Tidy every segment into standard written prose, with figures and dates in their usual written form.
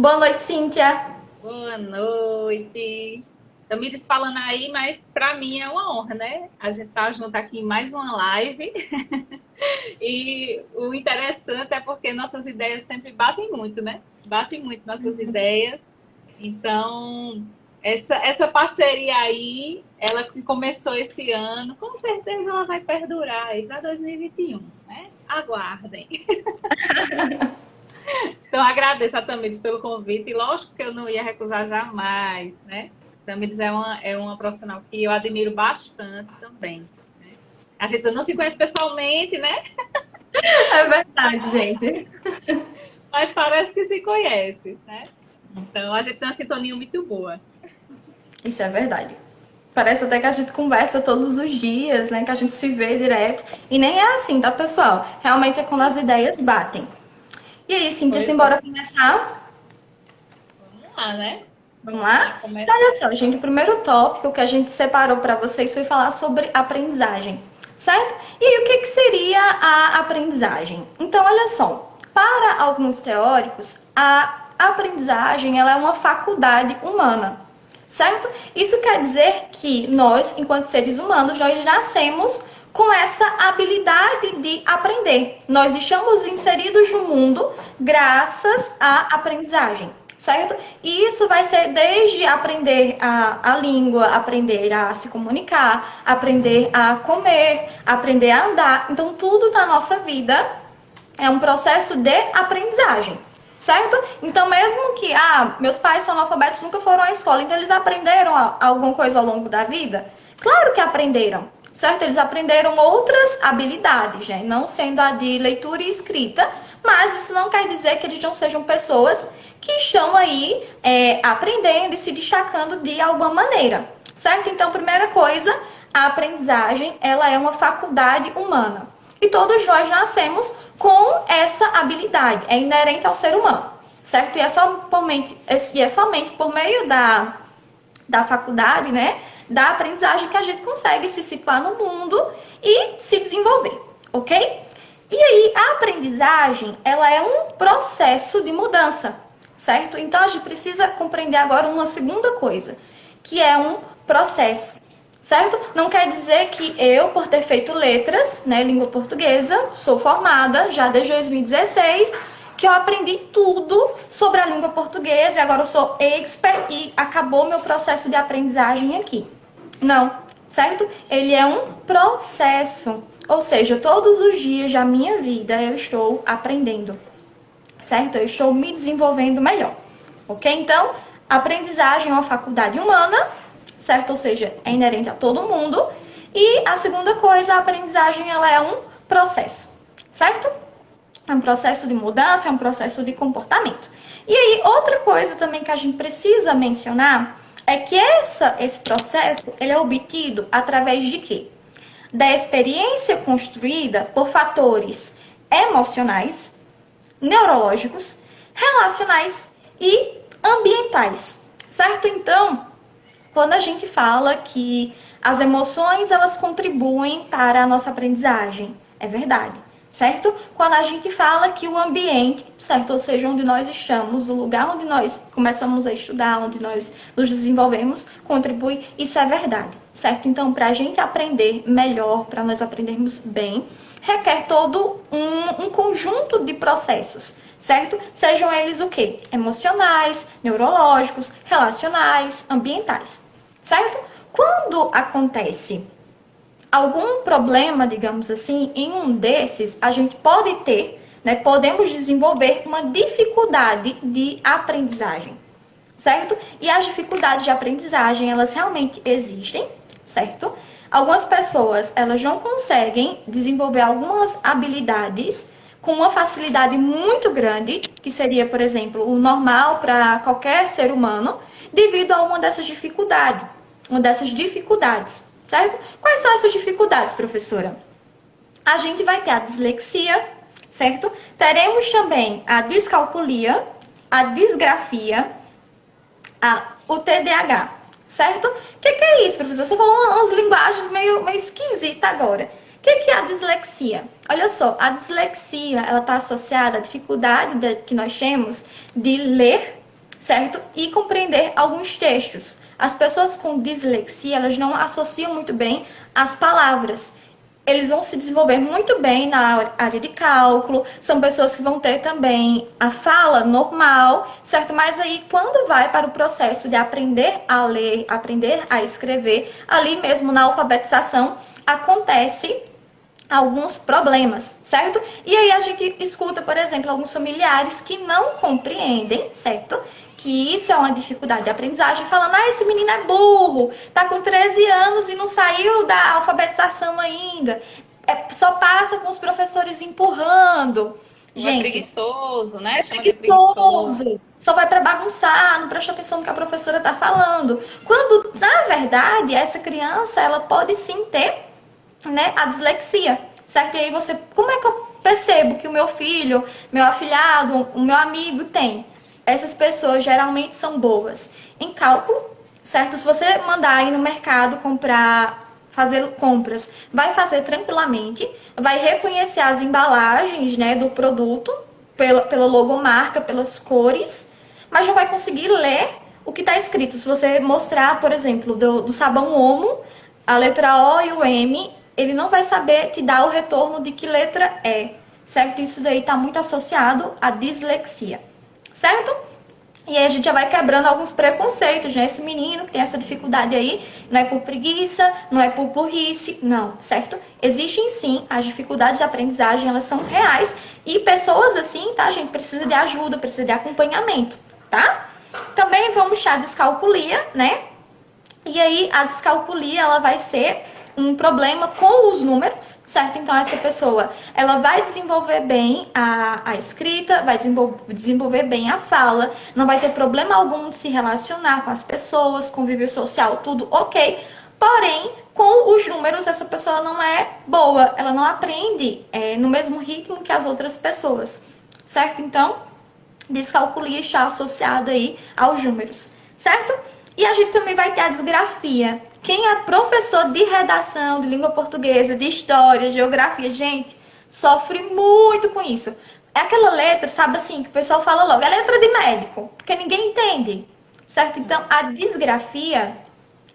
Boa noite, Cíntia. Boa noite. Tamires falando aí, mas para mim é uma honra, né? A gente tá junto aqui em mais uma live. E o interessante é porque nossas ideias sempre batem muito, né? Batem muito nossas ideias. Então, essa parceria aí, ela que começou esse ano, com certeza ela vai perdurar aí para 2021, né? Aguardem. Então, agradeço a Tamires pelo convite e lógico que eu não ia recusar jamais, né? Tamires é uma profissional que eu admiro bastante também. Né? A gente não se conhece pessoalmente, né? É verdade, gente. Mas parece que se conhece, né? Então, a gente tem uma sintonia muito boa. Isso é verdade. Parece até que a gente conversa todos os dias, né? Que a gente se vê direto. E nem é assim, tá, pessoal? Realmente é quando as ideias batem. E aí, Cíntia, Pois é. simbora começar? Vamos lá, né? Vamos Vamos lá, lá? Então, começar. olha só, gente, o primeiro tópico que a gente separou para vocês foi falar sobre aprendizagem, certo? E aí, o que seria a aprendizagem? Então, olha só, para alguns teóricos, a aprendizagem ela é uma faculdade humana, certo? Isso quer dizer que nós, enquanto seres humanos, nós nascemos com essa habilidade de aprender. Nós estamos inseridos no mundo graças à aprendizagem, certo? E isso vai ser desde aprender a língua, aprender a se comunicar, aprender a comer, aprender a andar. Então, tudo na nossa vida é um processo de aprendizagem, certo? Então, mesmo que meus pais são analfabetos, nunca foram à escola, então eles aprenderam alguma coisa ao longo da vida? Claro que aprenderam, certo? Eles aprenderam outras habilidades, né? Não sendo a de leitura e escrita, mas isso não quer dizer que eles não sejam pessoas que estão aí aprendendo e se destacando de alguma maneira, certo? Então, primeira coisa, a aprendizagem, ela é uma faculdade humana. E todos nós nascemos com essa habilidade, é inerente ao ser humano, certo? E é somente por meio da faculdade, né, da aprendizagem que a gente consegue se situar no mundo e se desenvolver, ok? E aí, a aprendizagem, ela é um processo de mudança, certo? Então, a gente precisa compreender agora uma segunda coisa, que é um processo, certo? Não quer dizer que eu, por ter feito letras, né, língua portuguesa, sou formada já desde 2016, que eu aprendi tudo sobre a língua portuguesa e agora eu sou expert e acabou meu processo de aprendizagem aqui. Não, certo? Ele é um processo, ou seja, todos os dias da minha vida eu estou aprendendo, certo? Eu estou me desenvolvendo melhor, ok? Então, aprendizagem é uma faculdade humana, certo? Ou seja, é inerente a todo mundo. E a segunda coisa, a aprendizagem ela é um processo, certo? É um processo de mudança, é um processo de comportamento. E aí, outra coisa também que a gente precisa mencionar é que esse processo ele é obtido através de quê? Da experiência construída por fatores emocionais, neurológicos, relacionais e ambientais, certo? Então, quando a gente fala que as emoções elas contribuem para a nossa aprendizagem, é verdade, certo? Quando a gente fala que o ambiente, certo? Ou seja, onde nós estamos, o lugar onde nós começamos a estudar, onde nós nos desenvolvemos, contribui, isso é verdade, certo? Então, para a gente aprender melhor, para nós aprendermos bem, requer todo um conjunto de processos, certo? Sejam eles o quê? Emocionais, neurológicos, relacionais, ambientais, certo? Quando acontece algum problema, digamos assim, em um desses, a gente pode ter, né, podemos desenvolver uma dificuldade de aprendizagem, certo? E as dificuldades de aprendizagem, elas realmente existem, certo? Algumas pessoas, elas não conseguem desenvolver algumas habilidades com uma facilidade muito grande, que seria, por exemplo, o normal para qualquer ser humano, devido a uma dessas dificuldades, certo? Quais são essas dificuldades, professora? A gente vai ter a dislexia, certo? Teremos também a descalculia, a disgrafia, o TDAH, certo? O que é isso, professor? Você falou umas linguagens meio esquisitas agora. O que é a dislexia? Olha só, a dislexia ela está associada à dificuldade que nós temos de ler, certo? E compreender alguns textos. As pessoas com dislexia, elas não associam muito bem as palavras. Eles vão se desenvolver muito bem na área de cálculo, são pessoas que vão ter também a fala normal, certo? Mas aí, quando vai para o processo de aprender a ler, aprender a escrever, ali mesmo na alfabetização, acontece alguns problemas, certo? E aí a gente escuta, por exemplo, alguns familiares que não compreendem, certo? Que isso é uma dificuldade de aprendizagem, falando, esse menino é burro, tá com 13 anos e não saiu da alfabetização ainda, só passa com os professores empurrando. Gente, é preguiçoso, né? Chama de preguiçoso. Só vai para bagunçar, não presta atenção no que a professora tá falando. Quando, na verdade, essa criança, ela pode sim ter, né, a dislexia, certo? E aí você, como é que eu percebo que o meu filho, meu afilhado, o meu amigo tem? Essas pessoas geralmente são boas em cálculo, certo? Se você mandar aí no mercado comprar, fazer compras, vai fazer tranquilamente, vai reconhecer as embalagens, né, do produto, pela logomarca, pelas cores, mas não vai conseguir ler o que está escrito. Se você mostrar, por exemplo, do sabão Omo, a letra O e o M, ele não vai saber te dar o retorno de que letra é, certo? Isso daí está muito associado à dislexia, certo? E aí a gente já vai quebrando alguns preconceitos, né? Esse menino que tem essa dificuldade aí, não é por preguiça, não é por burrice, não, certo? Existem sim, as dificuldades de aprendizagem, elas são reais. E pessoas assim, tá, gente, precisa de ajuda, precisa de acompanhamento, tá? Também vamos achar a descalculia, né? E aí a descalculia, ela vai ser um problema com os números, certo? Então, essa pessoa, ela vai desenvolver bem a escrita, vai desenvolver bem a fala, não vai ter problema algum de se relacionar com as pessoas, convívio social, tudo ok. Porém, com os números, essa pessoa não é boa, ela não aprende no mesmo ritmo que as outras pessoas, certo? Então, descalculia está associada aí aos números, certo? E a gente também vai ter a disgrafia. Quem é professor de redação, de língua portuguesa, de história, geografia, gente, sofre muito com isso. É aquela letra, sabe assim, que o pessoal fala logo, é letra de médico, porque ninguém entende, certo? Então, a disgrafia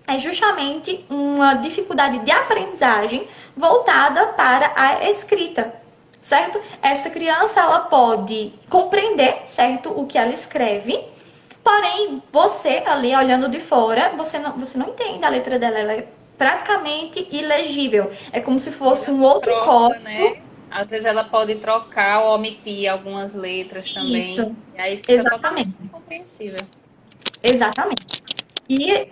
é justamente uma dificuldade de aprendizagem voltada para a escrita, certo? Essa criança, ela pode compreender, certo, o que ela escreve, porém, você ali, olhando de fora, você não entende a letra dela, ela é praticamente ilegível. É como se fosse um outro código. Né? Às vezes ela pode trocar ou omitir algumas letras também. Isso. E aí fica totalmente incompreensível. Exatamente. E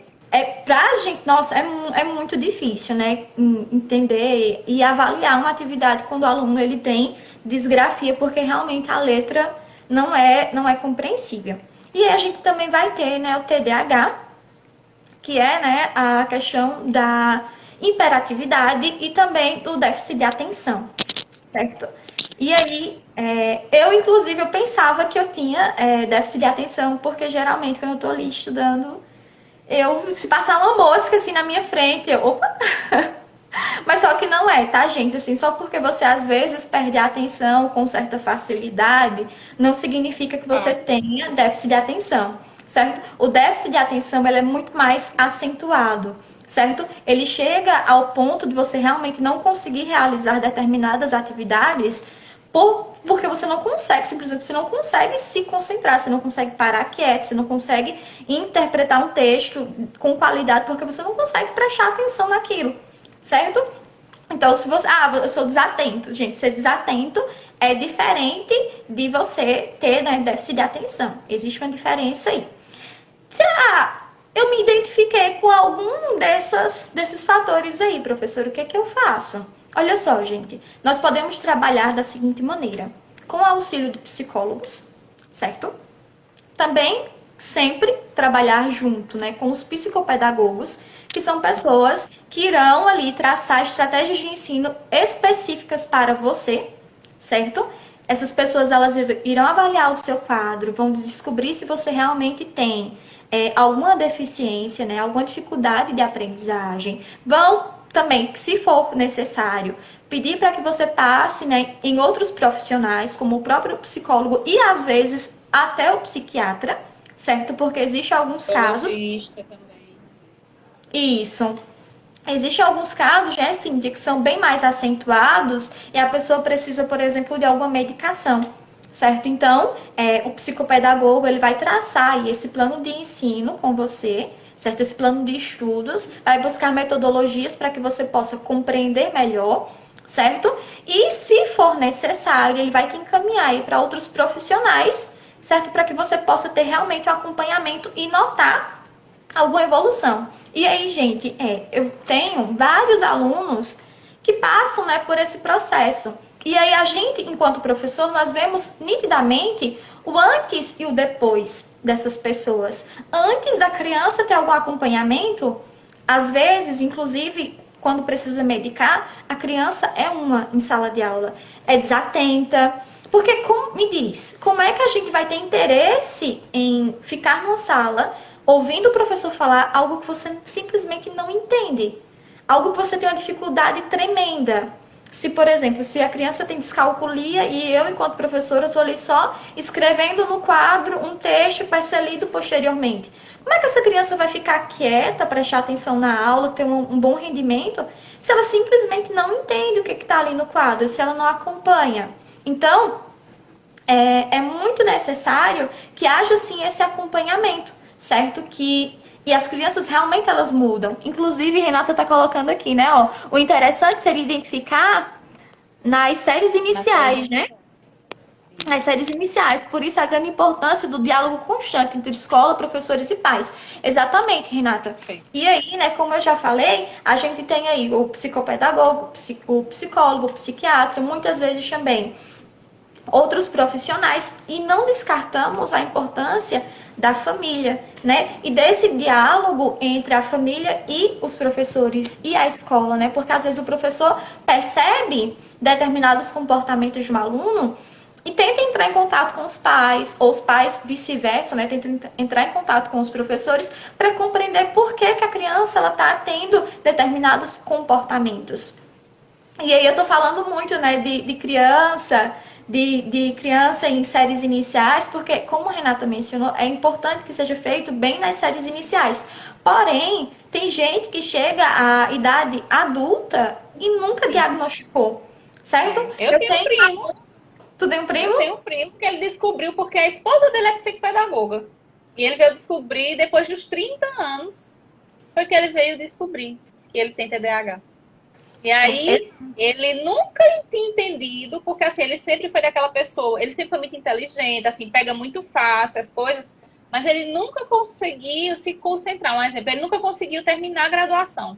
pra gente, nossa, é muito difícil, né? Entender e avaliar uma atividade quando o aluno ele tem disgrafia, porque realmente a letra não é compreensível. E aí a gente também vai ter, né, o TDAH, que é, né, a questão da hiperatividade e também do déficit de atenção, certo? E aí, eu inclusive eu pensava que eu tinha déficit de atenção, porque geralmente quando eu tô ali estudando, se passar uma mosca assim na minha frente, opa! Mas só que não é, tá, gente? Assim, só porque você às vezes perde a atenção com certa facilidade, não significa que você tenha déficit de atenção, certo? O déficit de atenção, ele é muito mais acentuado, certo? Ele chega ao ponto de você realmente não conseguir realizar determinadas atividades porque você não consegue, simplesmente você não consegue se concentrar, você não consegue parar quieto, você não consegue interpretar um texto com qualidade, porque você não consegue prestar atenção naquilo, certo? Então, se você... eu sou desatento. Gente, ser desatento é diferente de você ter, né, déficit de atenção. Existe uma diferença aí. Eu me identifiquei com algum desses fatores aí, professor. O que é que eu faço? Olha só, gente. Nós podemos trabalhar da seguinte maneira. Com o auxílio de psicólogos, certo? Também sempre trabalhar junto, né, com os psicopedagogos, que são pessoas que irão ali traçar estratégias de ensino específicas para você, certo? Essas pessoas, elas irão avaliar o seu quadro, vão descobrir se você realmente tem alguma deficiência, né, alguma dificuldade de aprendizagem. Vão também, se for necessário, pedir para que você passe, né, em outros profissionais, como o próprio psicólogo e às vezes até o psiquiatra, certo? Porque existem alguns casos... Neurologista também. Isso. Existem alguns casos, né, Cíntia, que são bem mais acentuados e a pessoa precisa, por exemplo, de alguma medicação, certo? Então, o psicopedagogo, ele vai traçar aí esse plano de ensino com você, certo? Esse plano de estudos, vai buscar metodologias para que você possa compreender melhor, certo? E, se for necessário, ele vai te encaminhar aí para outros profissionais, certo? Para que você possa ter realmente o acompanhamento e notar alguma evolução. E aí, gente, eu tenho vários alunos que passam, né, por esse processo. E aí a gente, enquanto professor, nós vemos nitidamente o antes e o depois dessas pessoas. Antes da criança ter algum acompanhamento, às vezes, inclusive, quando precisa medicar, a criança é uma em sala de aula, é desatenta. Porque, me diz, como é que a gente vai ter interesse em ficar numa sala ouvindo o professor falar algo que você simplesmente não entende? Algo que você tem uma dificuldade tremenda. Se, por exemplo, se a criança tem descalculia e eu, enquanto professora, estou ali só escrevendo no quadro um texto que vai ser lido posteriormente. Como é que essa criança vai ficar quieta, prestar atenção na aula, ter um bom rendimento, se ela simplesmente não entende o que está ali no quadro, se ela não acompanha? Então, é muito necessário que haja, sim, esse acompanhamento, certo? E as crianças realmente elas mudam. Inclusive, Renata está colocando aqui, né? Ó, o interessante seria identificar nas séries iniciais, né? Nas séries iniciais. Por isso, a grande importância do diálogo constante entre escola, professores e pais. Exatamente, Renata. Sim. E aí, né, como eu já falei, a gente tem aí o psicopedagogo, o psicólogo, o psiquiatra, muitas vezes também outros profissionais, e não descartamos a importância da família, né? E desse diálogo entre a família e os professores e a escola, né? Porque às vezes o professor percebe determinados comportamentos de um aluno e tenta entrar em contato com os pais, ou os pais vice-versa, né? Tenta entrar em contato com os professores para compreender por que a criança ela está tendo determinados comportamentos. E aí eu tô falando muito, né, de criança, de criança em séries iniciais, porque, como a Renata mencionou, é importante que seja feito bem nas séries iniciais. Porém, tem gente que chega à idade adulta e nunca diagnosticou, certo? Eu tenho um primo. Tu tem um primo? Eu tenho um primo que ele descobriu porque a esposa dele é psicopedagoga. E ele veio descobrir, depois dos 30 anos, foi que ele veio descobrir que ele tem TDAH. E aí, ele nunca tinha entendido, porque assim, ele sempre foi daquela pessoa, ele sempre foi muito inteligente, assim, pega muito fácil as coisas, mas ele nunca conseguiu se concentrar. Um exemplo, ele nunca conseguiu terminar a graduação.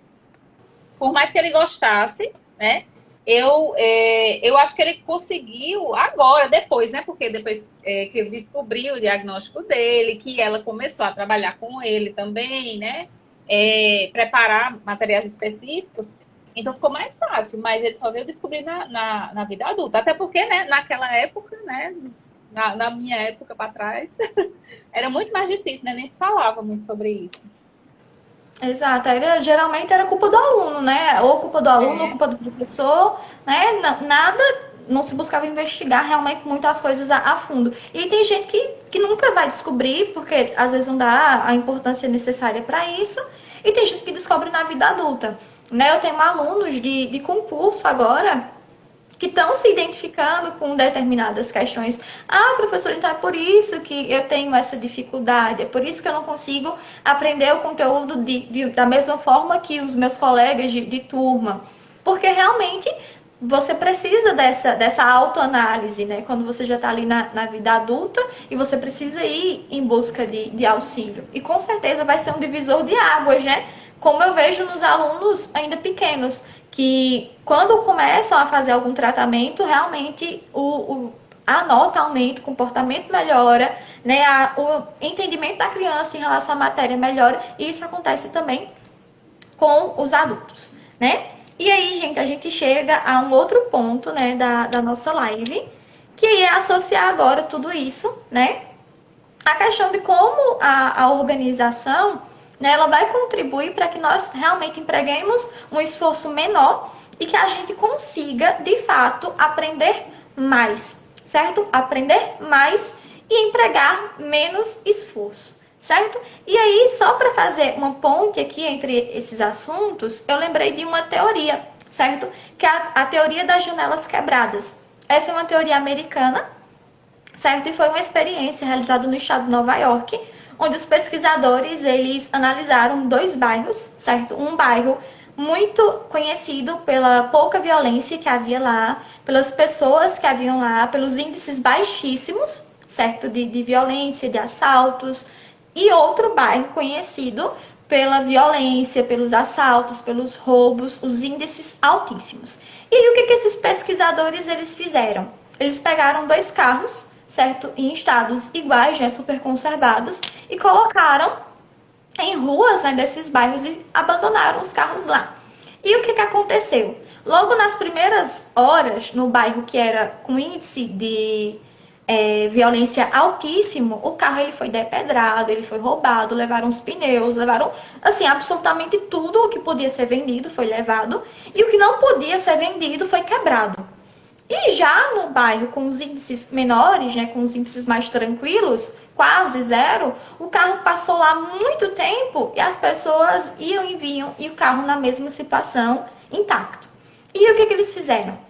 Por mais que ele gostasse, né? Eu acho que ele conseguiu agora, depois, né? Porque depois que ele descobriu o diagnóstico dele, que ela começou a trabalhar com ele também, né? Preparar materiais específicos. Então ficou mais fácil, mas ele só veio descobrir na vida adulta. Até porque, né, naquela época, né, na minha época para trás, era muito mais difícil, né? Nem se falava muito sobre isso. Exato, geralmente era culpa do aluno, né? Ou culpa do aluno, ou culpa do professor, né? Nada, não se buscava investigar realmente muitas coisas a fundo. E tem gente que nunca vai descobrir, porque às vezes não dá a importância necessária para isso, e tem gente que descobre na vida adulta. Né? Eu tenho alunos de concurso agora que estão se identificando com determinadas questões. Ah, professor, então é por isso que eu tenho essa dificuldade, é por isso que eu não consigo aprender o conteúdo da mesma forma que os meus colegas de turma. Porque realmente você precisa dessa autoanálise, né? Quando você já está ali na vida adulta e você precisa ir em busca de auxílio. E com certeza vai ser um divisor de águas, né? Como eu vejo nos alunos ainda pequenos, que quando começam a fazer algum tratamento, realmente a nota aumenta, o comportamento melhora, né? O entendimento da criança em relação à matéria melhora, e isso acontece também com os adultos, né? E aí, gente, a gente chega a um outro ponto, né, da nossa live, que é associar agora tudo isso, né? A questão de como a organização, né, ela vai contribuir para que nós realmente empreguemos um esforço menor e que a gente consiga, de fato, aprender mais, certo? Aprender mais e empregar menos esforço, certo? E aí, só para fazer uma ponte aqui entre esses assuntos, eu lembrei de uma teoria, certo? Que é a teoria das janelas quebradas. Essa é uma teoria americana, certo? E foi uma experiência realizada no estado de Nova York, onde os pesquisadores eles analisaram dois bairros, certo? Um bairro muito conhecido pela pouca violência que havia lá, pelas pessoas que haviam lá, pelos índices baixíssimos, certo? De violência, de assaltos, e outro bairro conhecido pela violência, pelos assaltos, pelos roubos, os índices altíssimos. E aí, o que esses pesquisadores eles fizeram? Eles pegaram dois carros, certo? Em estados iguais, né, super conservados, e colocaram em ruas, né, desses bairros e abandonaram os carros lá. E o que aconteceu? Logo nas primeiras horas, no bairro que era com índice de violência altíssimo, o carro ele foi depedrado, ele foi roubado, levaram os pneus, levaram, assim, absolutamente tudo o que podia ser vendido foi levado, e o que não podia ser vendido foi quebrado. E já no bairro com os índices menores, né, com os índices mais tranquilos, quase zero, o carro passou lá muito tempo e as pessoas iam e vinham e o carro na mesma situação, intacto. E o que eles fizeram?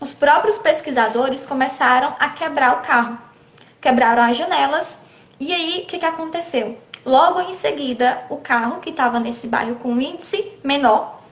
Os próprios pesquisadores começaram a quebrar o carro. Quebraram as janelas e aí o que aconteceu? Logo em seguida, o carro que estava nesse bairro com índice menor,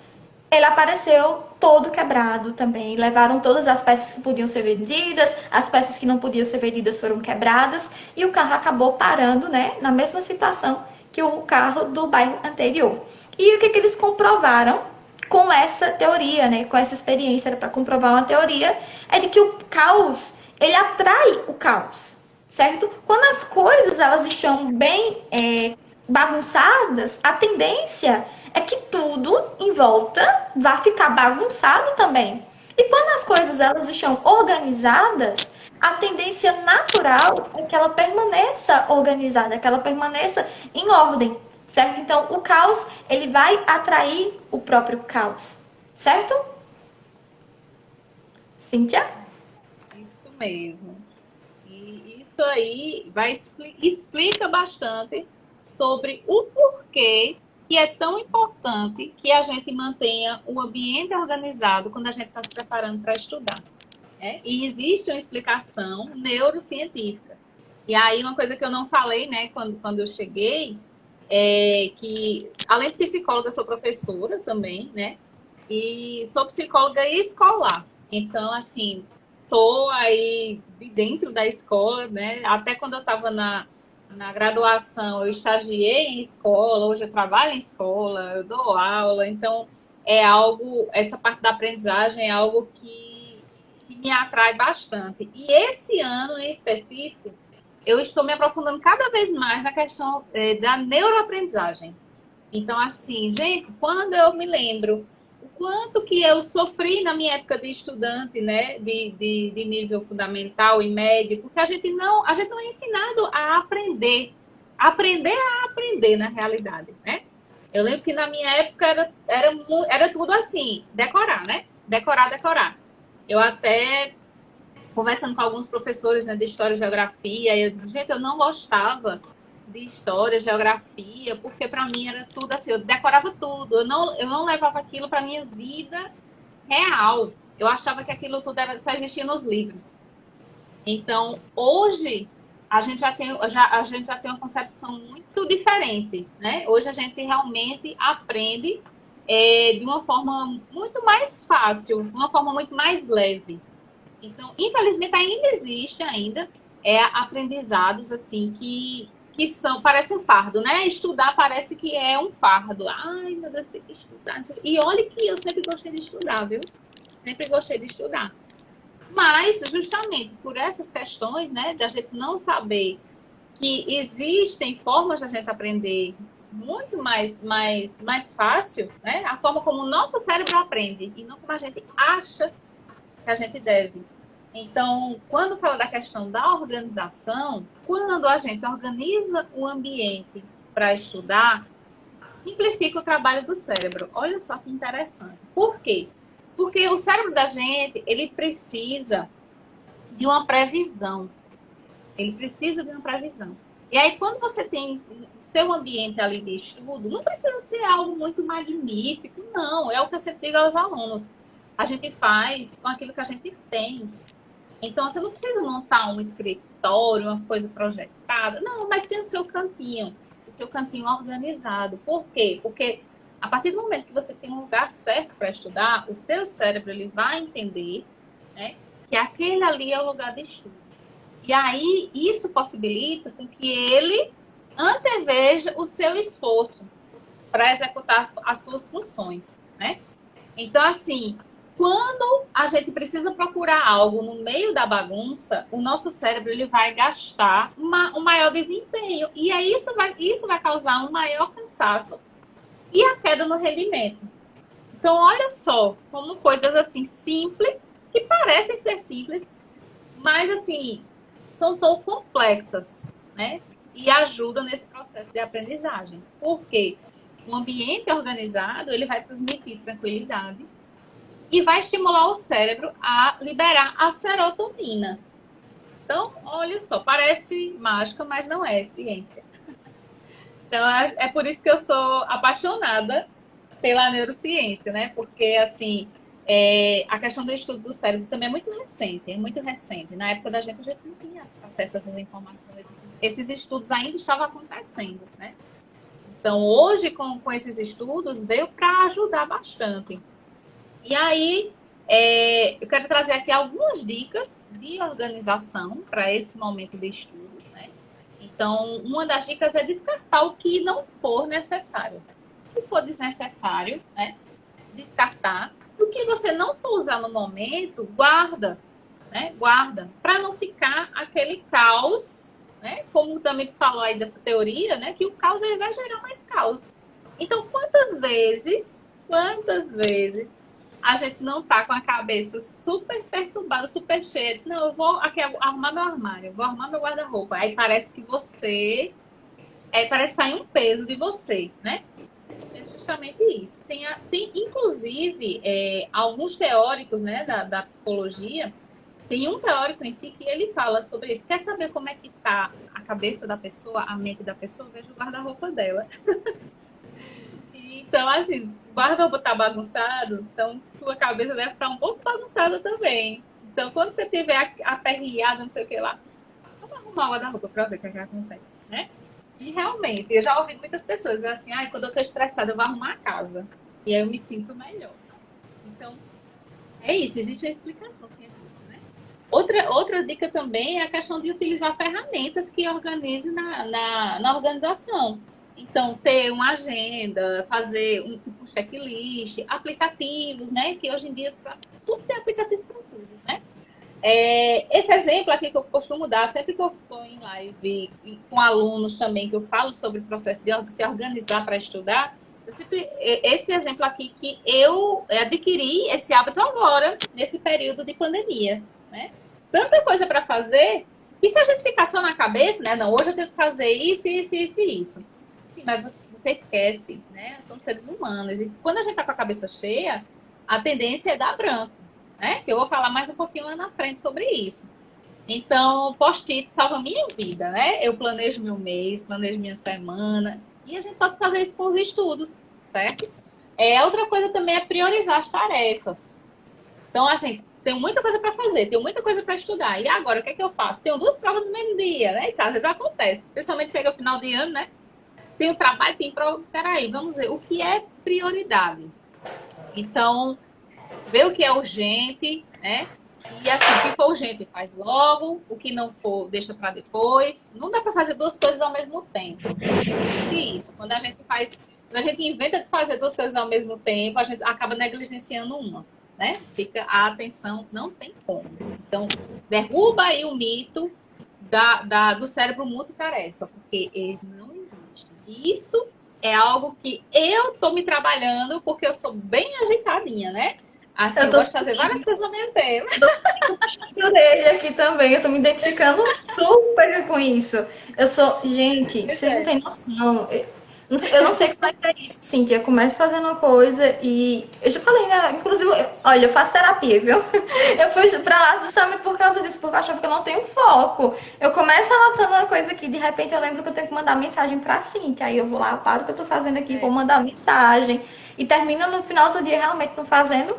ele apareceu todo quebrado também. Levaram todas as peças que podiam ser vendidas, as peças que não podiam ser vendidas foram quebradas e o carro acabou parando, né, na mesma situação que o carro do bairro anterior. E o que eles comprovaram com essa teoria, né, com essa experiência para comprovar uma teoria, é de que o caos, ele atrai o caos, certo? Quando as coisas elas estão bem bagunçadas, a tendência é que tudo em volta vá ficar bagunçado também. E quando as coisas elas estão organizadas, a tendência natural é que ela permaneça organizada, que ela permaneça em ordem, certo? Então, o caos, ele vai atrair o próprio caos, certo? Cíntia? Isso mesmo. E isso aí explica bastante sobre o porquê que é tão importante que a gente mantenha o ambiente organizado quando a gente está se preparando para estudar. E existe uma explicação neurocientífica. E aí, uma coisa que eu não falei, né, quando eu cheguei, é que, além de psicóloga, sou professora também, né? E sou psicóloga escolar. Então, assim, estou aí dentro da escola, né? Até quando eu estava na graduação, eu estagiei em escola, hoje eu trabalho em escola, eu dou aula. Então, essa parte da aprendizagem é algo que me atrai bastante. E esse ano, em específico, eu estou me aprofundando cada vez mais na questão da neuroaprendizagem. Então, assim, gente, quando eu me lembro o quanto que eu sofri na minha época de estudante, né, de nível fundamental e médio, porque a gente não é ensinado a aprender a aprender na realidade, né? Eu lembro que na minha época era tudo assim, decorar, né? Decorar. Eu até conversando com alguns professores, né, de História e Geografia, e eu disse, gente, eu não gostava de História, Geografia, porque para mim era tudo assim, eu decorava tudo, eu não levava aquilo para minha vida real. Eu achava que aquilo tudo só existia nos livros. Então, hoje, a gente já tem uma concepção muito diferente, né? Hoje a gente realmente aprende de uma forma muito mais fácil, de uma forma muito mais leve. Então, infelizmente, ainda existe aprendizados assim que parece um fardo, né? Estudar parece que é um fardo. Ai, meu Deus, tem que estudar. E olha que eu sempre gostei de estudar, viu? Sempre gostei de estudar. Mas, justamente por essas questões, né, de a gente não saber que existem formas de a gente aprender muito mais fácil, né? A forma como o nosso cérebro aprende e não como a gente acha que a gente deve. Então, quando fala da questão da organização, quando a gente organiza o ambiente para estudar, simplifica o trabalho do cérebro. Olha só que interessante. Por quê? Porque o cérebro da gente, ele precisa de uma previsão. Ele precisa de uma previsão. E aí, quando você tem o seu ambiente ali de estudo, não precisa ser algo muito magnífico, não. É o que eu sempre digo aos alunos. A gente faz com aquilo que a gente tem. Então, você não precisa montar um escritório, uma coisa projetada. Não, mas tem o seu cantinho organizado. Por quê? Porque a partir do momento que você tem um lugar certo para estudar, o seu cérebro ele vai entender, né, que aquele ali é o lugar de estudo. E aí, isso possibilita com que ele anteveja o seu esforço para executar as suas funções, né? Então, assim, quando a gente precisa procurar algo no meio da bagunça, o nosso cérebro ele vai gastar um maior desempenho. E aí isso vai causar um maior cansaço e a queda no rendimento. Então, olha só, como coisas assim simples, que parecem ser simples, mas assim, são tão complexas, né? E ajudam nesse processo de aprendizagem. Por quê? Um ambiente organizado, ele vai transmitir tranquilidade e vai estimular o cérebro a liberar a serotonina. Então, olha só, parece mágica, mas não é ciência. Então, é por isso que eu sou apaixonada pela neurociência, né? Porque, assim, a questão do estudo do cérebro também é muito recente. Na época da gente, a gente não tinha acesso a essas informações. Esses estudos ainda estavam acontecendo, né? Então, hoje, com esses estudos, veio para ajudar bastante. E aí, eu quero trazer aqui algumas dicas de organização para esse momento de estudo, né? Então, uma das dicas é descartar o que não for necessário. O que for desnecessário, né? Descartar. O que você não for usar no momento, guarda, né? Guarda, para não ficar aquele caos, né? Como o Tamires falou aí dessa teoria, né? Que o caos ele vai gerar mais caos. Então, quantas vezes a gente não tá com a cabeça super perturbada, super cheia. Diz, não, eu vou aqui arrumar meu armário, eu vou arrumar meu guarda-roupa. Aí parece que parece sair um peso de você, né? É justamente isso. Tem inclusive, alguns teóricos, né, da psicologia, tem um teórico em si que ele fala sobre isso. Quer saber como é que tá a cabeça da pessoa, a mente da pessoa? Veja o guarda-roupa dela. Então, assim, o guarda-roupa tá bagunçado, então sua cabeça deve estar um pouco bagunçada também. Então, quando você tiver aperreado, não sei o que lá, vamos arrumar o guarda-roupa para ver o que acontece, né? E realmente, eu já ouvi muitas pessoas dizer assim, quando eu tô estressada, eu vou arrumar a casa. E aí eu me sinto melhor. Então, é isso, existe uma explicação científica, né? Outra dica também é a questão de utilizar ferramentas que organizem na organização. Então, ter uma agenda, fazer um checklist, aplicativos, né? Que hoje em dia tudo tem aplicativo para tudo, né? Esse exemplo aqui que eu costumo dar, sempre que eu estou em live com alunos também, que eu falo sobre o processo de se organizar para estudar, esse exemplo aqui que eu adquiri esse hábito agora, nesse período de pandemia, né? Tanta coisa para fazer, e se a gente ficar só na cabeça, né? Não, hoje eu tenho que fazer isso, isso, isso e isso. Sim, mas você esquece, né? Somos seres humanos. E quando a gente está com a cabeça cheia, a tendência é dar branco, né? Que eu vou falar mais um pouquinho lá na frente sobre isso. Então, post-it salva a minha vida, né? Eu planejo meu mês, planejo minha semana. E a gente pode fazer isso com os estudos, certo? Outra coisa também é priorizar as tarefas. Então, assim, tenho muita coisa para fazer, tenho muita coisa para estudar. E agora, o que é que eu faço? Tenho 2 provas no mesmo dia, né? Isso às vezes acontece. Principalmente chega o final de ano, né? Tem o trabalho, tem prova. Peraí, vamos ver. O que é prioridade? Então, ver o que é urgente, né? E assim, o que for urgente, faz logo. O que não for, deixa para depois. Não dá para fazer 2 coisas ao mesmo tempo. E isso, quando a gente inventa de fazer 2 coisas ao mesmo tempo, a gente acaba negligenciando uma, né? Fica a atenção, não tem como. Então, derruba aí o mito do cérebro multitarefa, porque ele não existe. Isso é algo que eu tô me trabalhando, porque eu sou bem agitadinha, né? Assim, eu gosto de fazer várias coisas ao mesmo tempo. Eu dele aqui também, eu tô me identificando super com isso. Gente, vocês não têm noção. Eu não sei como é que é isso, Cíntia. Eu começo fazendo uma coisa e eu já falei, né? Inclusive, olha, eu faço terapia, viu? Eu fui pra lá justamente por causa disso, porque eu achava que eu não tenho foco. Eu começo anotando uma coisa aqui, de repente eu lembro que eu tenho que mandar mensagem pra Cíntia. Aí eu vou lá, paro o que eu tô fazendo aqui, vou É, mandar mensagem. E termina no final do dia realmente não fazendo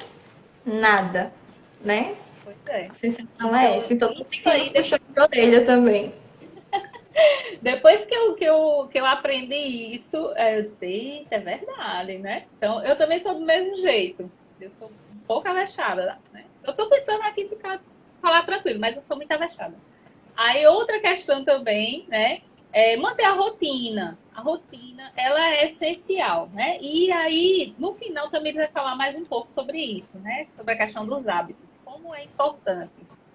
nada, né? pois é. A sensação é Então, essa. Então, tô isso sentindo os aí, puxões de orelha também. depois que eu aprendi isso, eu disse, eita, é verdade, né? Então, eu também sou do mesmo jeito. Eu sou um pouco avexada, né? Eu tô tentando aqui falar tranquilo, mas eu sou muito avexada. Aí, outra questão também, né? É manter a rotina. A rotina, ela é essencial, né? E aí, no final, também vai falar mais um pouco sobre isso, né? Sobre a questão dos hábitos. Como é importante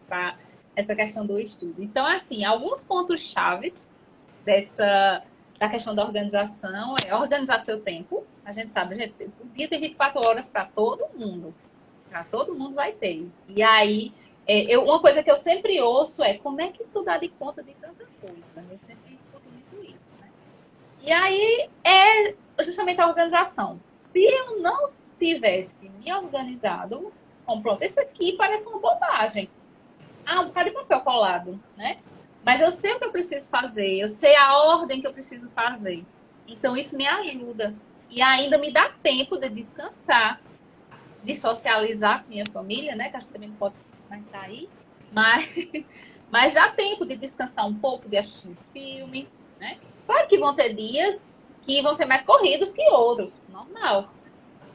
para essa questão do estudo. Então, assim, alguns pontos chaves da questão da organização é organizar seu tempo. A gente sabe, o dia tem 24 horas para todo mundo. Para todo mundo vai ter. E aí, uma coisa que eu sempre ouço é como é que tu dá de conta de tanta coisa? Eu sempre escuto muito isso, né? E aí é justamente a organização. Se eu não tivesse me organizado, bom, pronto, esse aqui parece uma bobagem. Ah, um bocado de papel colado, né? Mas eu sei o que eu preciso fazer, eu sei a ordem que eu preciso fazer. Então, isso me ajuda. E ainda me dá tempo de descansar, de socializar com minha família, né? Que a gente também não pode mais sair. Mas, mas dá tempo de descansar um pouco, de assistir um filme, né? Claro que vão ter dias que vão ser mais corridos que outros, normal.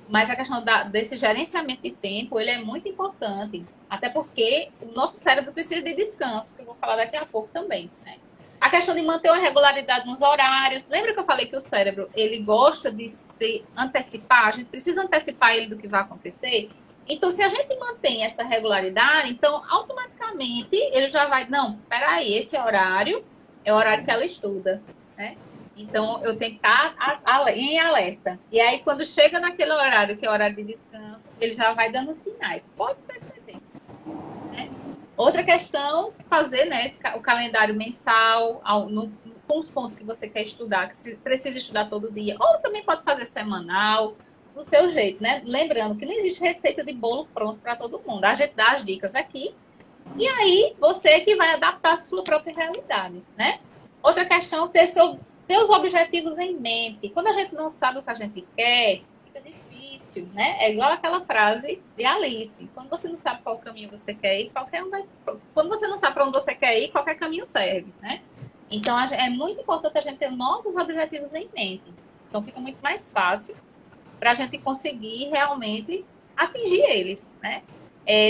Mas a questão desse gerenciamento de tempo, ele é muito importante. Até porque o nosso cérebro precisa de descanso, que eu vou falar daqui a pouco também, né? A questão de manter uma regularidade nos horários. Lembra que eu falei que o cérebro, ele gosta de se antecipar? A gente precisa antecipar ele do que vai acontecer. Então, se a gente mantém essa regularidade, então, automaticamente, ele já vai... Não, peraí, esse horário é o horário que ela estuda, né? Então, eu tenho que estar em alerta. E aí, quando chega naquele horário, que é o horário de descanso, ele já vai dando sinais. Pode perceber. Né? Outra questão, fazer, né, o calendário mensal, com os pontos que você quer estudar, que você precisa estudar todo dia. Ou também pode fazer semanal, do seu jeito, né? Lembrando que não existe receita de bolo pronto para todo mundo. A gente dá as dicas aqui. E aí, você que vai adaptar a sua própria realidade, né? Outra questão, ter seus objetivos em mente. Quando a gente não sabe o que a gente quer, fica difícil, né? É igual aquela frase de Alice. Quando você não sabe qual caminho você quer ir, qualquer um vai... Quando você não sabe para onde você quer ir, qualquer caminho serve, né? Então, é muito importante a gente ter novos objetivos em mente. Então, fica muito mais fácil para a gente conseguir realmente atingir eles, né?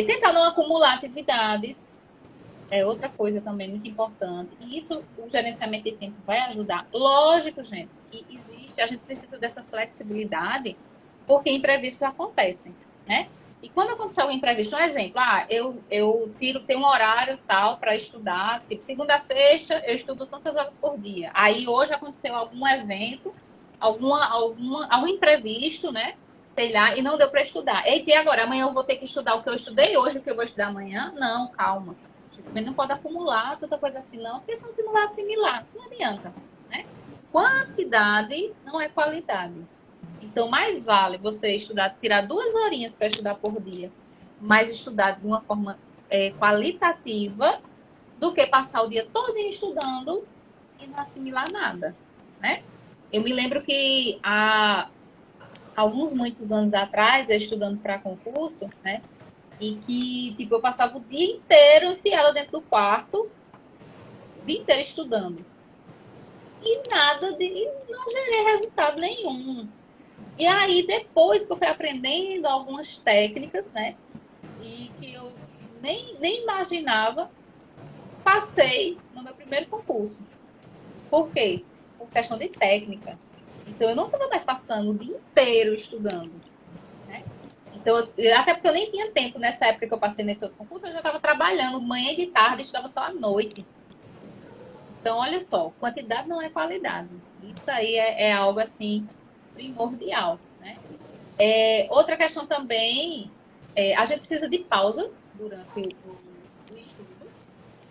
Tentar não acumular atividades, é outra coisa também muito importante. E isso, o gerenciamento de tempo vai ajudar. Lógico, gente, que existe, a gente precisa dessa flexibilidade, porque imprevistos acontecem, né? E quando acontecer algum imprevisto, um exemplo, eu tenho um horário tal para estudar, tipo, segunda a sexta, eu estudo tantas horas por dia. Aí hoje aconteceu algum evento, algum imprevisto, né? Sei lá, e não deu para estudar. Eita, e agora? Amanhã eu vou ter que estudar o que eu estudei hoje, o que eu vou estudar amanhã? Não, calma. A gente também não pode acumular tanta coisa assim, não, porque senão você não vai assimilar. Não adianta, né? Quantidade não é qualidade. Então, mais vale você estudar, tirar 2 horinhas para estudar por dia, mas estudar de uma forma qualitativa, do que passar o dia todo estudando e não assimilar nada, né? Eu me lembro que há muitos anos atrás, eu estudando para concurso, né? E que, tipo, eu passava o dia inteiro enfiada dentro do quarto, o dia inteiro estudando. E não gerei resultado nenhum. E aí, depois que eu fui aprendendo algumas técnicas, né? E que eu nem imaginava, passei no meu primeiro concurso. Por quê? Por questão de técnica. Então, eu não estava mais passando o dia inteiro estudando. Né? Então, até porque eu nem tinha tempo nessa época que eu passei nesse outro concurso, eu já estava trabalhando manhã e de tarde, estudava só à noite. Então, olha só, quantidade não é qualidade. Isso aí é algo assim primordial, né? Outra questão também, a gente precisa de pausa durante o estudo,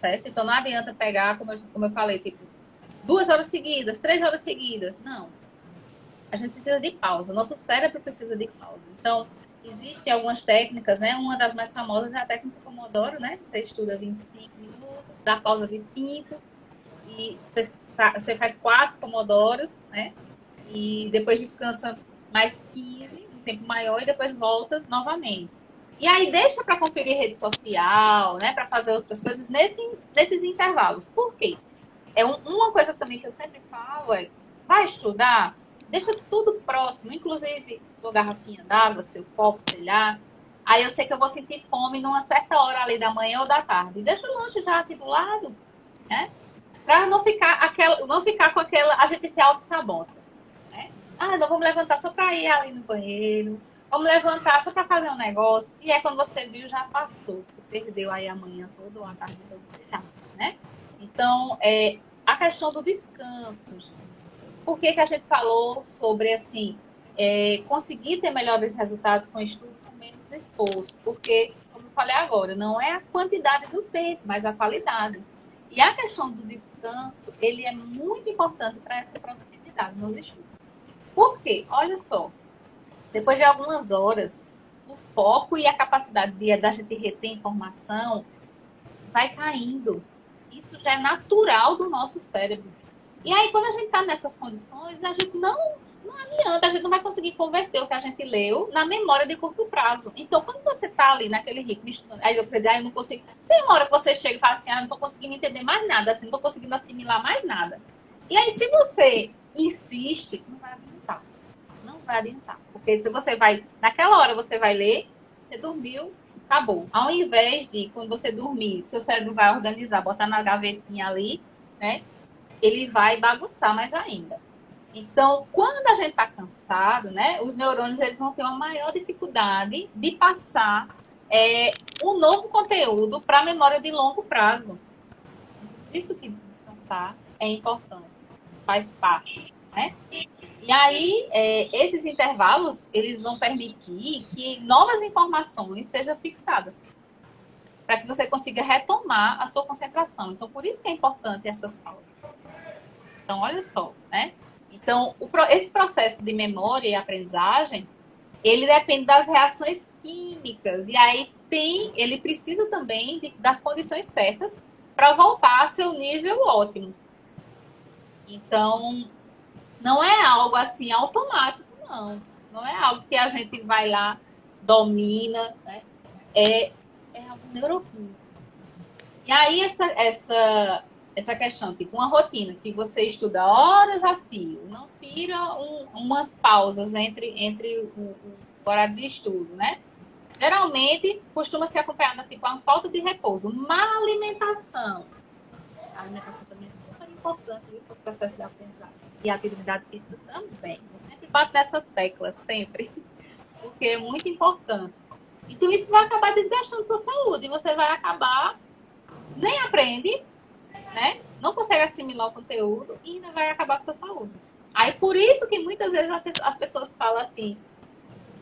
certo? Então, não adianta pegar, como eu falei, tipo, 2 horas seguidas, 3 horas seguidas. Não. a gente precisa de pausa. O nosso cérebro precisa de pausa. Então, existem algumas técnicas, né? Uma das mais famosas é a técnica Pomodoro, né? Você estuda 25 minutos, dá pausa de 5, e você faz 4 Pomodoros, né? E depois descansa mais 15, um tempo maior, e depois volta novamente. E aí deixa para conferir rede social, né? Para fazer outras coisas nesses intervalos. Por quê? Uma coisa também que eu sempre falo é, vai estudar, deixa tudo próximo, inclusive sua garrafinha d'água, seu copo, sei lá. Aí eu sei que eu vou sentir fome numa certa hora ali da manhã ou da tarde. Deixa o lanche já aqui do lado, né? Para não ficar com aquela, a gente se auto-sabota, né? Ah, não vamos levantar só para ir ali no banheiro, vamos levantar só para fazer um negócio, e é quando você viu, já passou, você perdeu aí a manhã toda ou a tarde toda, sei lá, né? Então, a questão do descanso, gente. Por que a gente falou sobre, assim, conseguir ter melhores resultados com estudo com menos esforço? Porque, como eu falei agora, não é a quantidade do tempo, mas a qualidade. E a questão do descanso, ele é muito importante para essa produtividade nos estudos. Por quê? Olha só, depois de algumas horas, o foco e a capacidade da gente reter informação vai caindo. Isso já é natural do nosso cérebro. E aí, quando a gente está nessas condições, a gente não adianta, a gente não vai conseguir converter o que a gente leu na memória de curto prazo. Então, quando você está ali naquele ritmo, estudando, aí eu não consigo. Tem uma hora que você chega e fala assim, não estou conseguindo entender mais nada, assim, não estou conseguindo assimilar mais nada. E aí, se você insiste, não vai adiantar. Não vai adiantar. Porque se você vai, naquela hora você vai ler, você dormiu, acabou. Ao invés de, quando você dormir, seu cérebro vai organizar, botar na gavetinha ali, né? Ele vai bagunçar mais ainda. Então, quando a gente está cansado, né, os neurônios eles vão ter uma maior dificuldade de passar um novo conteúdo para a memória de longo prazo. Por isso que descansar é importante, faz parte, né? E aí, esses intervalos, eles vão permitir que novas informações sejam fixadas, para que você consiga retomar a sua concentração. Então, por isso que é importante essas pausas. Então, olha só, né? Então, esse processo de memória e aprendizagem, ele depende das reações químicas. E aí ele precisa também das condições certas para voltar a seu nível ótimo. Então, não é algo assim automático, não. Não é algo que a gente vai lá, domina, né? É algo neuroquímico. E aí, essa questão, tipo, uma rotina que você estuda horas a fio, não tira umas pausas entre o horário de estudo, né? Geralmente, costuma ser acompanhada, tipo, uma falta de repouso, má alimentação. A alimentação também é super importante para o processo de aprendizagem. E a atividade física também. Eu sempre bato nessa tecla, sempre. Porque é muito importante. Então, isso vai acabar desgastando sua saúde. E você vai acabar, nem aprende, né? Não consegue assimilar o conteúdo e ainda vai acabar com sua saúde. Aí, por isso que muitas vezes as pessoas falam assim,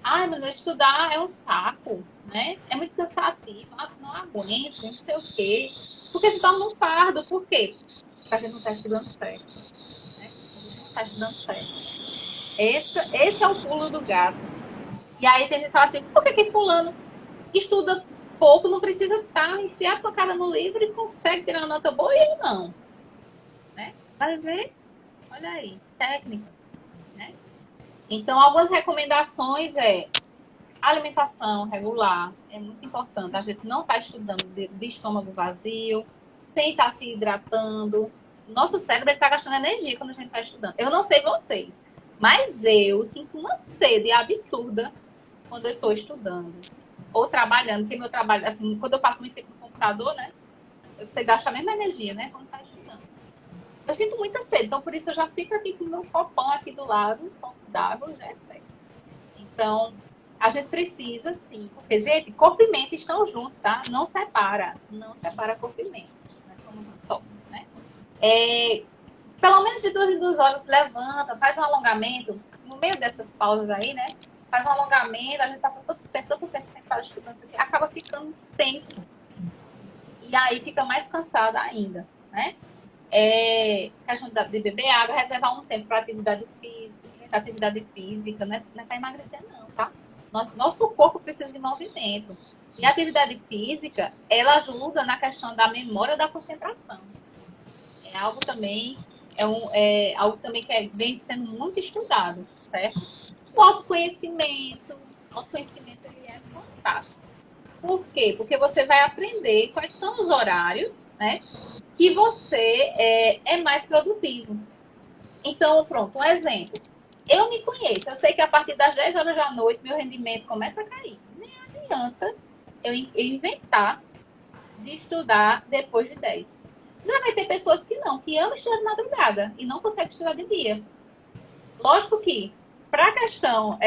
mas estudar é um saco, né? É muito cansativo, não aguento, não sei o quê. Porque se torna um fardo. Por quê? Porque a gente não está estudando certo. Né? A gente não está estudando certo. Esse é o pulo do gato. E aí tem gente que fala assim, por que fulano estuda pouco, não precisa estar enfiado com a cara no livro e consegue tirar uma nota boa, e eu não. Né? Vai ver? Olha aí, técnica. Né? Então, algumas recomendações alimentação regular, é muito importante. A gente não está estudando de estômago vazio, sem estar se hidratando. Nosso cérebro está gastando energia quando a gente está estudando. Eu não sei vocês, mas eu sinto uma sede absurda quando eu estou estudando ou trabalhando, porque meu trabalho, assim, quando eu passo muito tempo no computador, né, você gasta a mesma energia, né, quando está estudando. Eu sinto muita sede, então por isso eu já fico aqui com o meu copão aqui do lado, um copo d'água, já é certo. Então, a gente precisa, sim, porque, gente, corpo e mente estão juntos, tá? Não separa corpo e mente. Nós somos um só, né? Pelo menos de 2 em 2 horas, levanta, faz um alongamento, no meio dessas pausas aí, né? Faz um alongamento, a gente passa tanto tempo sentado estudando isso aqui, acaba ficando tenso. E aí fica mais cansada ainda, né? Questão de beber água, reservar um tempo para atividade física. da atividade física, não é para emagrecer não, tá? Nosso corpo precisa de movimento. E a atividade física, ela ajuda na questão da memória da concentração. É algo também, algo também que vem sendo muito estudado, certo? O autoconhecimento ele é fantástico. Por quê? Porque você vai aprender quais são os horários, né, que você é mais produtivo. Então, pronto, um exemplo. Eu me conheço, eu sei que a partir das 10 horas da noite meu rendimento começa a cair. Nem adianta eu inventar de estudar depois de 10. Já vai ter pessoas que não, que amam estudar de madrugada e não conseguem estudar de dia. Lógico que, para a questão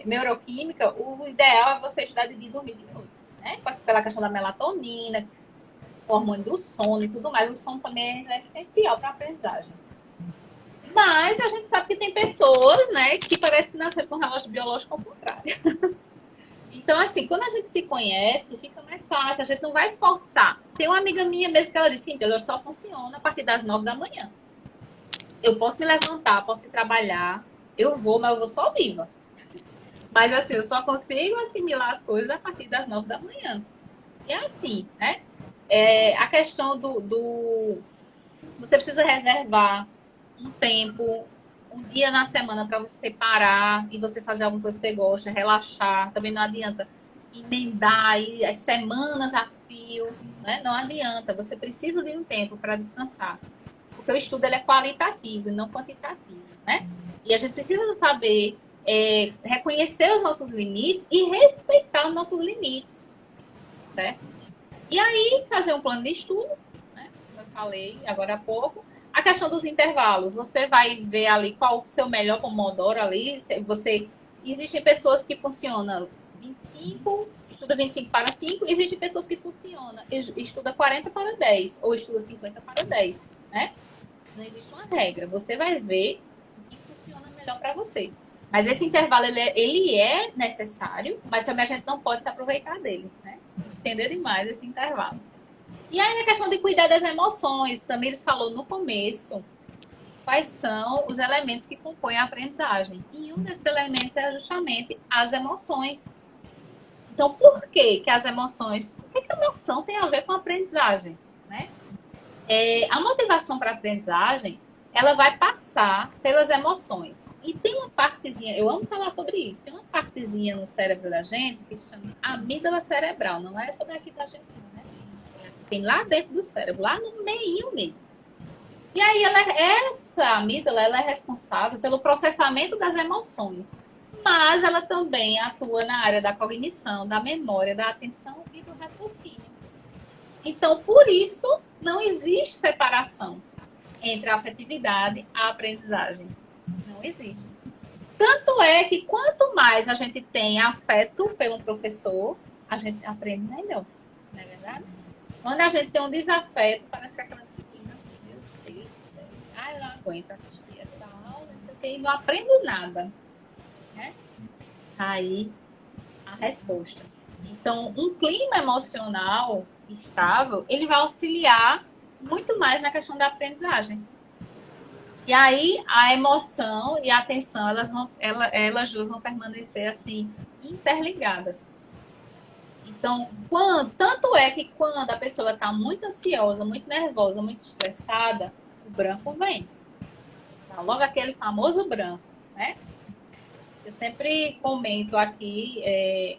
neuroquímica, o ideal é você estudar de dia e dormir de noite. Né? Pela questão da melatonina, o hormônio do sono e tudo mais. O sono também é essencial para a aprendizagem. Mas a gente sabe que tem pessoas, né, que parece que nasceram com um relógio biológico ao contrário. Então, assim, quando a gente se conhece, fica mais fácil, a gente não vai forçar. Tem uma amiga minha mesmo que ela disse, eu só funciona a partir das 9 da manhã. Eu posso me levantar, posso ir trabalhar, eu vou, mas eu vou só viva. Mas, assim, eu só consigo assimilar as coisas a partir das 9 da manhã. E é assim, né? A questão você precisa reservar um tempo, um dia na semana para você parar e você fazer alguma coisa que você gosta, relaxar. Também não adianta emendar aí as semanas a fio, né? Não adianta. Você precisa de um tempo para descansar. Porque o estudo ele é qualitativo e não quantitativo, né? E a gente precisa saber reconhecer os nossos limites e respeitar os nossos limites, certo? E aí, fazer um plano de estudo, né? Como eu falei agora há pouco. A questão dos intervalos, você vai ver ali qual o seu melhor pomodoro ali. Existem pessoas que funcionam 25, estuda 25 para 5, existem pessoas que funcionam, estuda 40 para 10, ou estuda 50 para 10, né? Não existe uma regra, você vai ver o que funciona melhor para você. Mas esse intervalo, ele é necessário, mas também a gente não pode se aproveitar dele, né? Estender demais esse intervalo. E aí a questão de cuidar das emoções, também eles falou no começo, quais são os elementos que compõem a aprendizagem. E um desses elementos é justamente as emoções. Então, por que as emoções... O que a emoção tem a ver com a aprendizagem? Né? A motivação para a aprendizagem, ela vai passar pelas emoções. E tem uma partezinha, eu amo falar sobre isso, tem uma partezinha no cérebro da gente que se chama amígdala cerebral, não é sobre aqui da gente, né? Tem lá dentro do cérebro, lá no meio mesmo. E aí, essa amígdala, ela é responsável pelo processamento das emoções, mas ela também atua na área da cognição, da memória, da atenção e do raciocínio. Então, por isso, não existe separação entre a afetividade e a aprendizagem. Não existe. Tanto é que quanto mais a gente tem afeto pelo professor, a gente aprende melhor. Não é verdade? Quando a gente tem um desafeto, parece que aquela disciplina, meu Deus do céu, eu não aguento assistir essa aula, não sei o que, e não aprendo nada. Né? Aí, a resposta. Então, um clima emocional estável, ele vai auxiliar muito mais na questão da aprendizagem. E aí, a emoção e a atenção, elas duas vão permanecer assim, interligadas. Então, tanto é que quando a pessoa está muito ansiosa, muito nervosa, muito estressada, o branco vem. Tá? Logo aquele famoso branco, né? Eu sempre comento aqui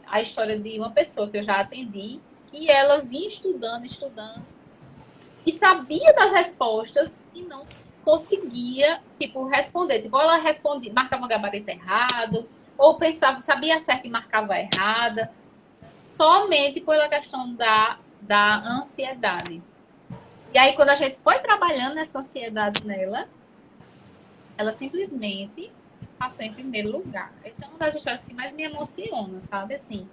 a história de uma pessoa que eu já atendi, que ela vinha estudando, e sabia das respostas e não conseguia, responder. Ela respondia, marcava um gabarito errado, ou pensava, sabia certo e marcava errada, somente pela questão da ansiedade. E aí, quando a gente foi trabalhando nessa ansiedade nela, ela simplesmente passou em primeiro lugar. Essa é uma das histórias que mais me emociona, sabe? Assim,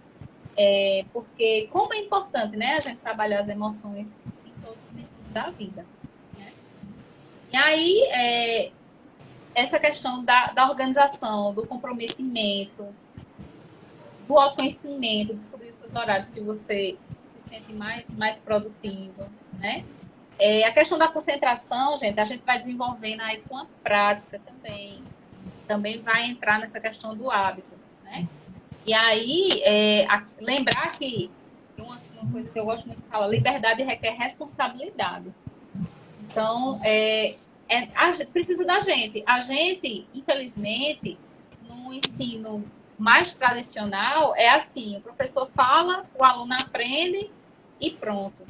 porque como é importante, né, a gente trabalhar as emoções em todos os sentidos da vida. Né? E aí, essa questão da organização, do comprometimento, do autoconhecimento, descobrir os seus horários que você se sente mais produtivo, né? A questão da concentração, gente, a gente vai desenvolvendo aí com a prática também. também vai entrar nessa questão do hábito, né? E aí, lembrar que uma coisa que eu gosto muito de falar, liberdade requer responsabilidade. Então, precisa da gente. A gente, infelizmente, no ensino mais tradicional, é assim, o professor fala, o aluno aprende e pronto.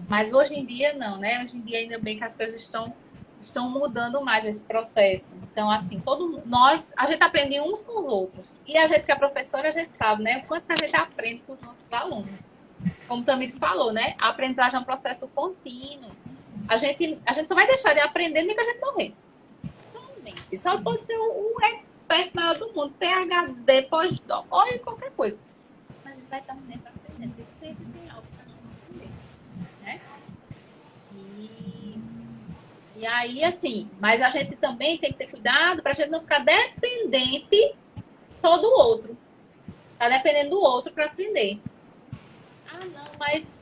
Mas hoje em dia não, né? Hoje em dia ainda bem que as coisas estão mudando mais esse processo. Então, assim, a gente aprende uns com os outros. E a gente que é professora, a gente sabe, né? O quanto que a gente aprende com os nossos alunos. Como o Tamires falou, né? A aprendizagem é um processo contínuo. A gente só vai deixar de aprender nem que a gente morrer. Somente. Só pode ser o expert maior do mundo, PhD, pós-doc, ou qualquer coisa. Mas a gente vai estar sempre aprendendo. E sempre tem algo para a gente aprender. Né? E aí, assim, mas a gente também tem que ter cuidado para a gente não ficar dependente só do outro. Tá dependendo do outro para aprender. Ah, não, mas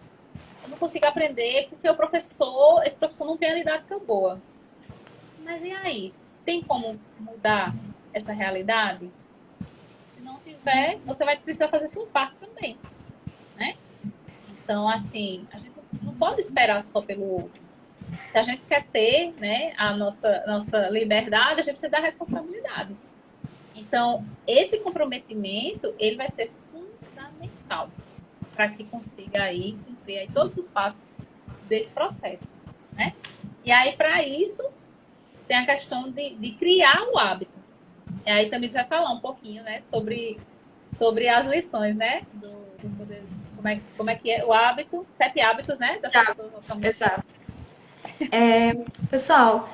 eu não consigo aprender porque esse professor não tem a didática boa. Mas e aí? Tem como mudar essa realidade? Se não tiver, você vai precisar fazer sua parte também, né? Então, assim, a gente não pode esperar só pelo outro. Se a gente quer ter, né, a nossa liberdade, a gente precisa dar responsabilidade. Então, esse comprometimento, ele vai ser fundamental para que consiga aí cumprir aí todos os passos desse processo, né? E aí, para isso, tem a questão de criar o hábito. E aí também você vai falar um pouquinho, né, sobre as lições, né? Como é que é o hábito, 7 hábitos, né? Das pessoas. Exato. Pessoal,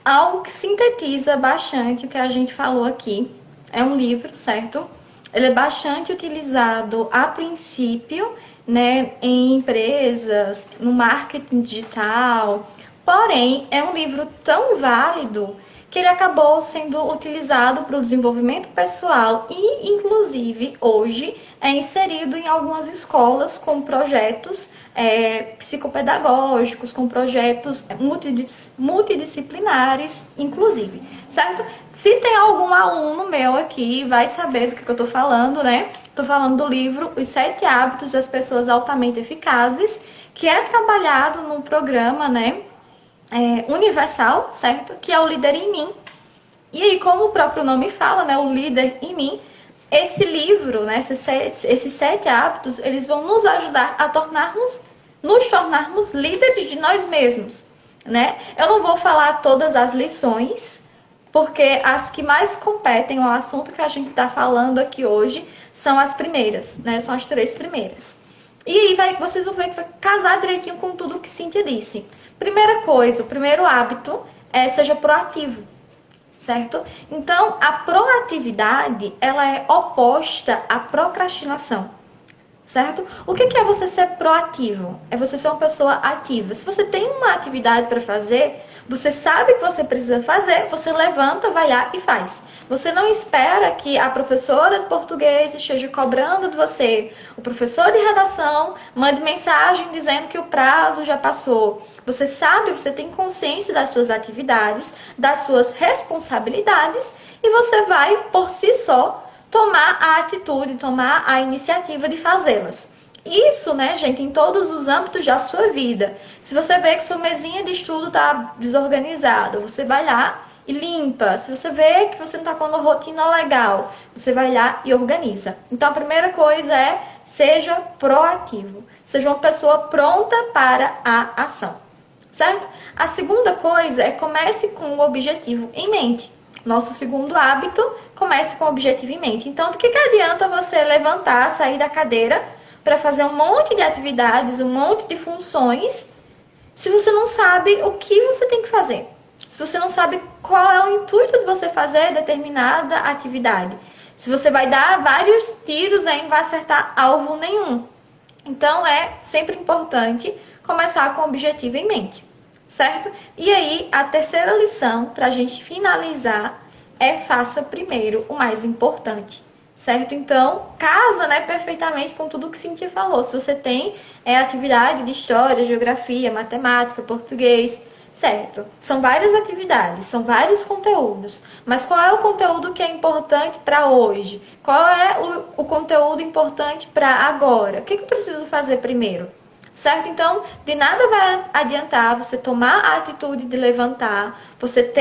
algo que sintetiza bastante o que a gente falou aqui é um livro, certo? Ele é bastante utilizado a princípio, né, em empresas, no marketing digital, porém é um livro tão válido que ele acabou sendo utilizado para o desenvolvimento pessoal e, inclusive, hoje é inserido em algumas escolas com projetos psicopedagógicos, com projetos multidisciplinares, inclusive, certo? Se tem algum aluno meu aqui, vai saber do que eu estou falando, né? Estou falando do livro Os 7 Hábitos das Pessoas Altamente Eficazes, que é trabalhado num programa, né? Universal, certo? Que é o Líder em Mim. E aí, como o próprio nome fala, né? O Líder em Mim. Esse livro, né? Esses 7 hábitos, eles vão nos ajudar a nos tornarmos líderes de nós mesmos, né? Eu não vou falar todas as lições, porque as que mais competem ao assunto que a gente está falando aqui hoje são as primeiras, né? São as 3 primeiras. E aí vocês vão ver que vai casar direitinho com tudo que Cíntia disse. Primeira coisa, o primeiro hábito seja proativo, certo? Então, a proatividade, ela é oposta à procrastinação, certo? O que é você ser proativo? É você ser uma pessoa ativa. Se você tem uma atividade para fazer, você sabe que você precisa fazer, você levanta, vai lá e faz. Você não espera que a professora de português esteja cobrando de você, o professor de redação mande mensagem dizendo que o prazo já passou. Você sabe, você tem consciência das suas atividades, das suas responsabilidades e você vai, por si só, tomar a atitude, tomar a iniciativa de fazê-las. Isso, né, gente, em todos os âmbitos da sua vida. Se você vê que sua mesinha de estudo está desorganizada, você vai lá e limpa. Se você vê que você não está com uma rotina legal, você vai lá e organiza. Então, a primeira coisa é seja proativo. Seja uma pessoa pronta para a ação. Certo? A segunda coisa é comece com o objetivo em mente. Nosso segundo hábito, comece com o objetivo em mente. Então, do que adianta você levantar, sair da cadeira para fazer um monte de atividades, um monte de funções, se você não sabe o que você tem que fazer? Se você não sabe qual é o intuito de você fazer determinada atividade? Se você vai dar vários tiros aí, não vai acertar alvo nenhum. Então, é sempre importante começar com o objetivo em mente, certo? E aí, a terceira lição, para a gente finalizar, é faça primeiro o mais importante, certo? Então, casa, né, perfeitamente com tudo que Cíntia falou. Se você tem atividade de história, geografia, matemática, português, Certo, são várias atividades, são vários conteúdos, mas qual é o conteúdo que é importante para hoje? Qual é o conteúdo importante para agora? O que eu preciso fazer primeiro? Certo? Então, de nada vai adiantar você tomar a atitude de levantar, você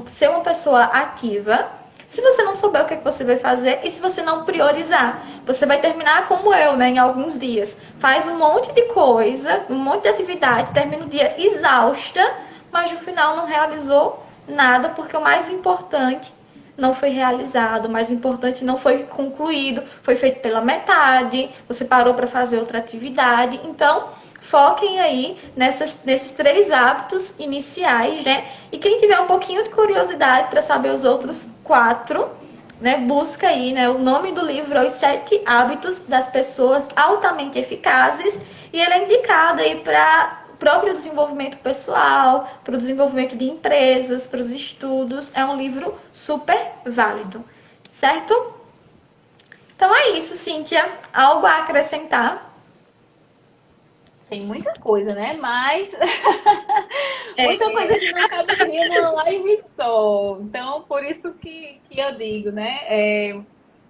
ser uma pessoa ativa, se você não souber o que você vai fazer e se você não priorizar. Você vai terminar como eu, né, em alguns dias. Faz um monte de coisa, um monte de atividade, termina o dia exausta, mas no final não realizou nada, porque o mais importante não foi realizado, o mais importante não foi concluído, foi feito pela metade, você parou para fazer outra atividade. Então, foquem aí nesses 3 hábitos iniciais, né? E quem tiver um pouquinho de curiosidade para saber os outros 4, né? Busca aí, né? O nome do livro é Os 7 Hábitos das Pessoas Altamente Eficazes, e ele é indicado aí para próprio desenvolvimento pessoal, para o desenvolvimento de empresas, para os estudos. É um livro super válido, certo? Então é isso, Cíntia. Algo a acrescentar? Tem muita coisa, né? Mas muita coisa que não caberia numa live só. Então, por isso que eu digo, né?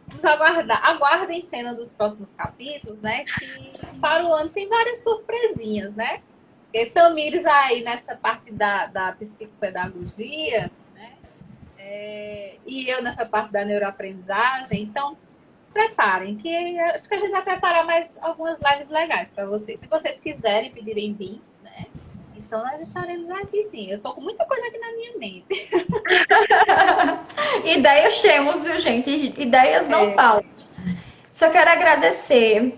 Vamos aguardem cena dos próximos capítulos, né? Que para o ano tem várias surpresinhas, né? Porque Tamires aí nessa parte da psicopedagogia, né? E eu nessa parte da neuroaprendizagem. Então, preparem, que acho que a gente vai preparar mais algumas lives legais para vocês. Se vocês quiserem pedirem links, né? Então nós deixaremos aqui sim. Eu tô com muita coisa aqui na minha mente. Ideias temos, viu, gente? Ideias não faltam. Só quero agradecer,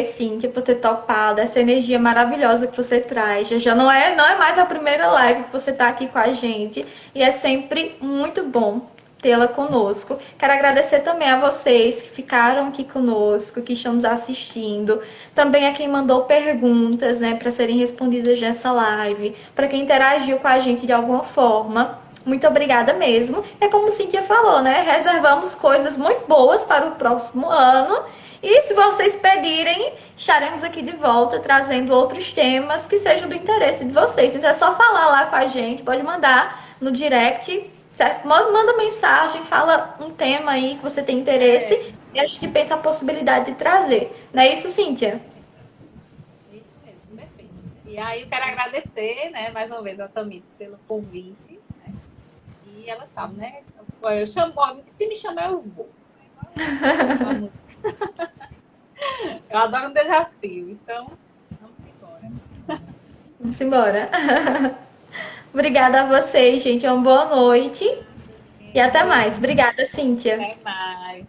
Cíntia, por ter topado essa energia maravilhosa que você traz. Já não é mais a primeira live que você está aqui com a gente, e é sempre muito bom tê-la conosco. Quero agradecer também a vocês que ficaram aqui conosco, que estão nos assistindo, também a quem mandou perguntas, né, para serem respondidas nessa live, para quem interagiu com a gente de alguma forma. Muito obrigada mesmo. É como Cíntia falou, né? Reservamos coisas muito boas para o próximo ano. E se vocês pedirem, estaremos aqui de volta trazendo outros temas que sejam do interesse de vocês. Então é só falar lá com a gente, pode mandar no direct, certo? Manda mensagem, fala um tema aí que você tem interesse e a gente pensa a possibilidade de trazer. Não é isso, Cíntia? Isso mesmo, perfeito. E aí eu quero agradecer, né, mais uma vez a Tamires pelo convite. E ela sabe, né? Eu chamo, se me chamar, eu vou. Eu adoro um desafio, então vamos embora. Vamos embora. Obrigada a vocês, gente. Uma boa noite. E até mais. Obrigada, Cíntia. Até mais.